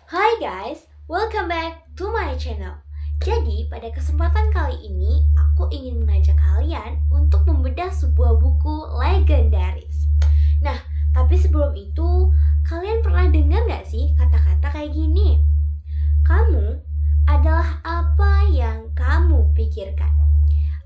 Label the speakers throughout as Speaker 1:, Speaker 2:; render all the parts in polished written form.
Speaker 1: Hai guys, welcome back to my channel. Jadi, pada kesempatan kali ini, aku ingin mengajak kalian untuk membedah sebuah buku legendaris. Nah, tapi sebelum itu, kalian pernah dengar gak sih kata-kata kayak gini? Kamu adalah apa yang kamu pikirkan.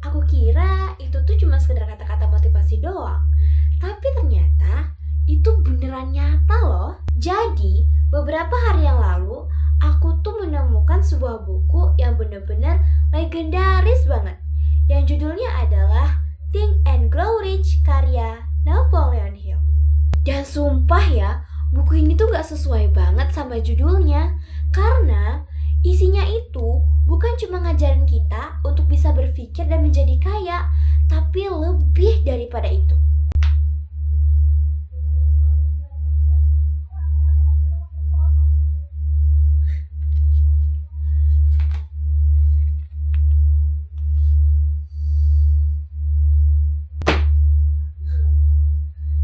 Speaker 1: Aku kira itu tuh cuma sekedar kata-kata motivasi doang. Tapi ternyata itu beneran nyata loh. Jadi, beberapa hari yang lalu, aku tuh menemukan sebuah buku yang bener-bener legendaris banget. Yang judulnya adalah Think and Grow Rich karya Napoleon Hill. Dan sumpah ya, buku ini tuh gak sesuai banget sama judulnya. Karena isinya itu bukan cuma ngajarin kita untuk bisa berpikir dan menjadi kaya, tapi lebih daripada itu.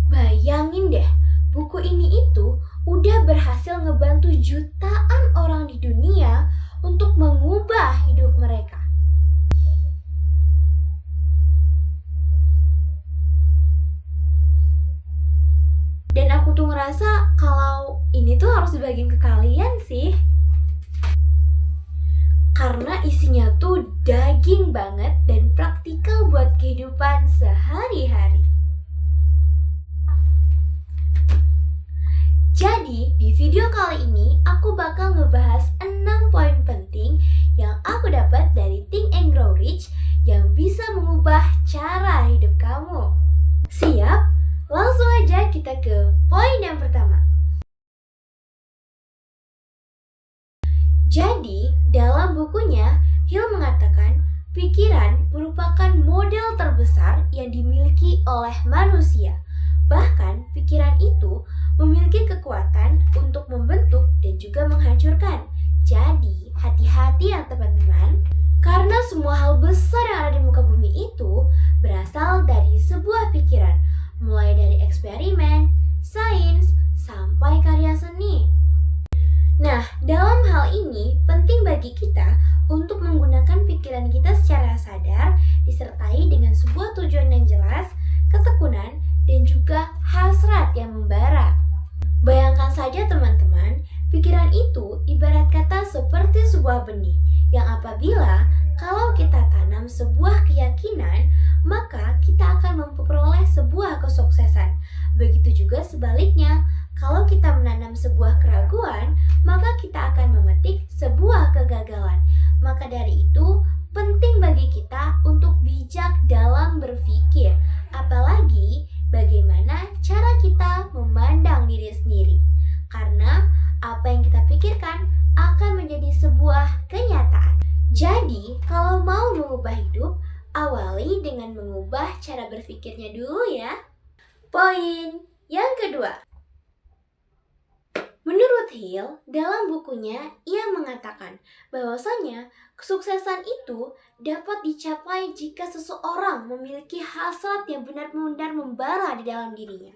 Speaker 1: Bayangin deh, buku ini itu udah berhasil ngebantu jutaan orang di dunia untuk mengubah hidup mereka. Dan aku tuh ngerasa kalau ini tuh harus dibagiin ke kalian sih. Karena isinya tuh daging banget dan praktikal buat kehidupan sehari-hari. Jadi, di video kali ini aku bakal ngebahas 6 poin penting yang aku dapat dari Think and Grow Rich yang bisa mengubah cara hidup kamu. Siap? Langsung aja kita ke poin yang pertama. Jadi, dalam bukunya, Hill mengatakan pikiran merupakan model terbesar yang dimiliki oleh manusia. Bahkan, pikiran itu memiliki kekuatan untuk membentuk dan juga menghancurkan. Jadi, hati-hati ya teman-teman, karena semua hal besar yang ada di muka bumi itu berasal dari sebuah pikiran, mulai dari eksperimen, sains, sampai karya seni. Nah, dalam hal ini penting bagi kita untuk menggunakan pikiran kita secara sadar disertai dengan sebuah tujuan yang jelas, ketekunan, dan juga hasrat yang membara. Bayangkan saja teman-teman, pikiran itu ibarat kata seperti sebuah benih yang apabila kalau kita tanam sebuah keyakinan, maka kita akan memperoleh sebuah kesuksesan. Begitu juga sebaliknya, kalau kita menanam sebuah keraguan, maka kita akan memetik sebuah kegagalan. Maka dari itu, penting bagi kita untuk bijak dalam berpikir, apalagi bagaimana cara kita memandang diri sendiri. Karena apa yang kita pikirkan akan menjadi sebuah kenyataan. Jadi, kalau mau mengubah hidup, awali dengan mengubah cara berpikirnya dulu ya. Poin yang kedua. Menurut Hill, dalam bukunya ia mengatakan bahwasanya kesuksesan itu dapat dicapai jika seseorang memiliki hasrat yang benar-benar membara di dalam dirinya.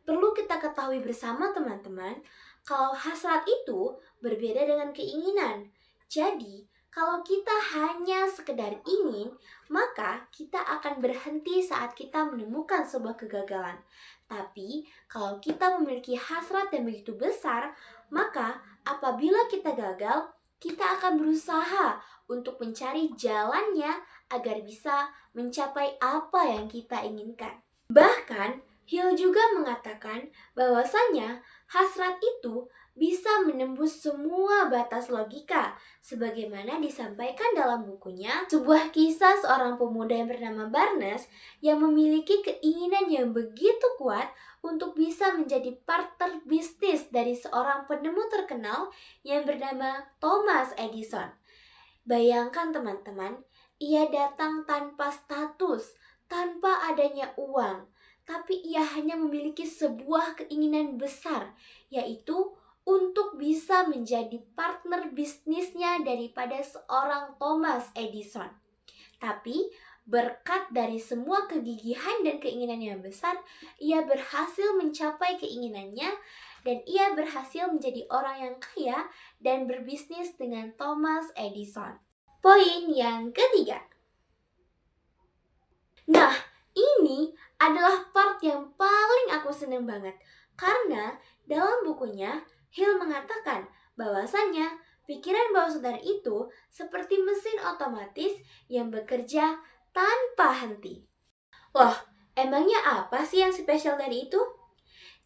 Speaker 1: Perlu kita ketahui bersama teman-teman, kalau hasrat itu berbeda dengan keinginan. Jadi, kalau kita hanya sekedar ingin, maka kita akan berhenti saat kita menemukan sebuah kegagalan. Tapi, kalau kita memiliki hasrat yang begitu besar, maka apabila kita gagal, kita akan berusaha untuk mencari jalannya agar bisa mencapai apa yang kita inginkan. Bahkan, Hill juga mengatakan bahwasanya hasrat itu bisa menembus semua batas logika, sebagaimana disampaikan dalam bukunya, sebuah kisah seorang pemuda yang bernama Barnes yang memiliki keinginan yang begitu kuat untuk bisa menjadi partner bisnis dari seorang penemu terkenal yang bernama Thomas Edison. Bayangkan teman-teman, ia datang tanpa status, tanpa adanya uang, tapi ia hanya memiliki sebuah keinginan besar, yaitu untuk bisa menjadi partner bisnisnya daripada seorang Thomas Edison. Tapi berkat dari semua kegigihan dan keinginan yang besar, ia berhasil mencapai keinginannya dan ia berhasil menjadi orang yang kaya dan berbisnis dengan Thomas Edison. Poin yang ketiga. Nah, ini adalah part yang paling aku seneng banget. Karena dalam bukunya, Hill mengatakan bahwasannya pikiran bawah sadar itu seperti mesin otomatis yang bekerja tanpa henti. Loh, emangnya apa sih yang spesial dari itu?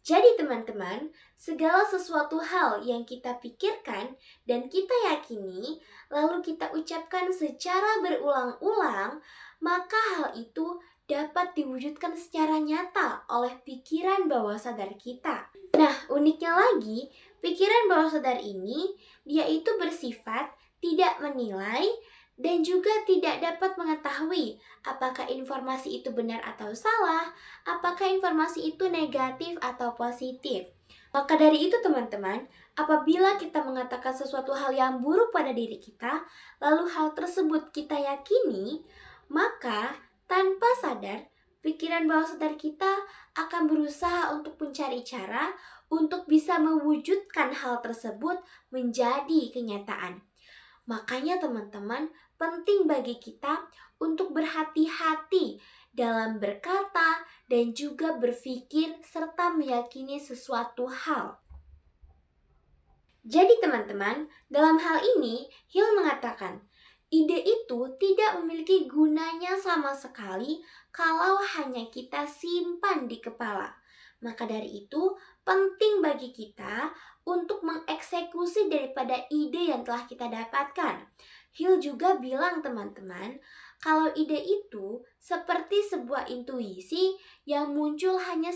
Speaker 1: Jadi teman-teman, segala sesuatu hal yang kita pikirkan dan kita yakini, lalu kita ucapkan secara berulang-ulang, maka hal itu dapat diwujudkan secara nyata oleh pikiran bawah sadar kita. Nah, uniknya lagi, pikiran bawah sadar ini, dia itu bersifat tidak menilai dan juga tidak dapat mengetahui apakah informasi itu benar atau salah, apakah informasi itu negatif atau positif. Maka dari itu teman-teman, apabila kita mengatakan sesuatu hal yang buruk pada diri kita, lalu hal tersebut kita yakini, maka tanpa sadar, pikiran bawah sadar kita akan berusaha untuk mencari cara untuk bisa mewujudkan hal tersebut menjadi kenyataan. Makanya teman-teman, penting bagi kita untuk berhati-hati dalam berkata dan juga berpikir serta meyakini sesuatu hal. Jadi teman-teman, dalam hal ini Hill mengatakan, ide itu tidak memiliki gunanya sama sekali kalau hanya kita simpan di kepala. Maka dari itu, penting bagi kita untuk mengeksekusi daripada ide yang telah kita dapatkan. Hill juga bilang teman-teman, kalau ide itu seperti sebuah intuisi yang muncul hanya.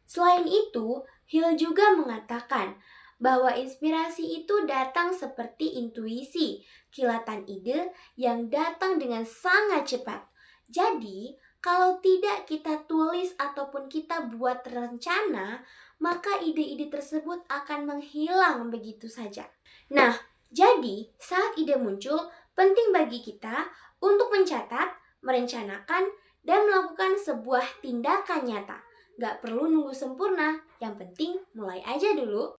Speaker 1: Selain itu, Hill juga mengatakan bahwa inspirasi itu datang seperti intuisi, kilatan ide yang datang dengan sangat cepat. Jadi, kalau tidak kita tulis ataupun kita buat rencana, maka ide-ide tersebut akan menghilang begitu saja. Nah, jadi saat ide muncul, penting bagi kita untuk mencatat, merencanakan, dan melakukan sebuah tindakan nyata. Gak perlu nunggu sempurna, yang penting mulai aja dulu.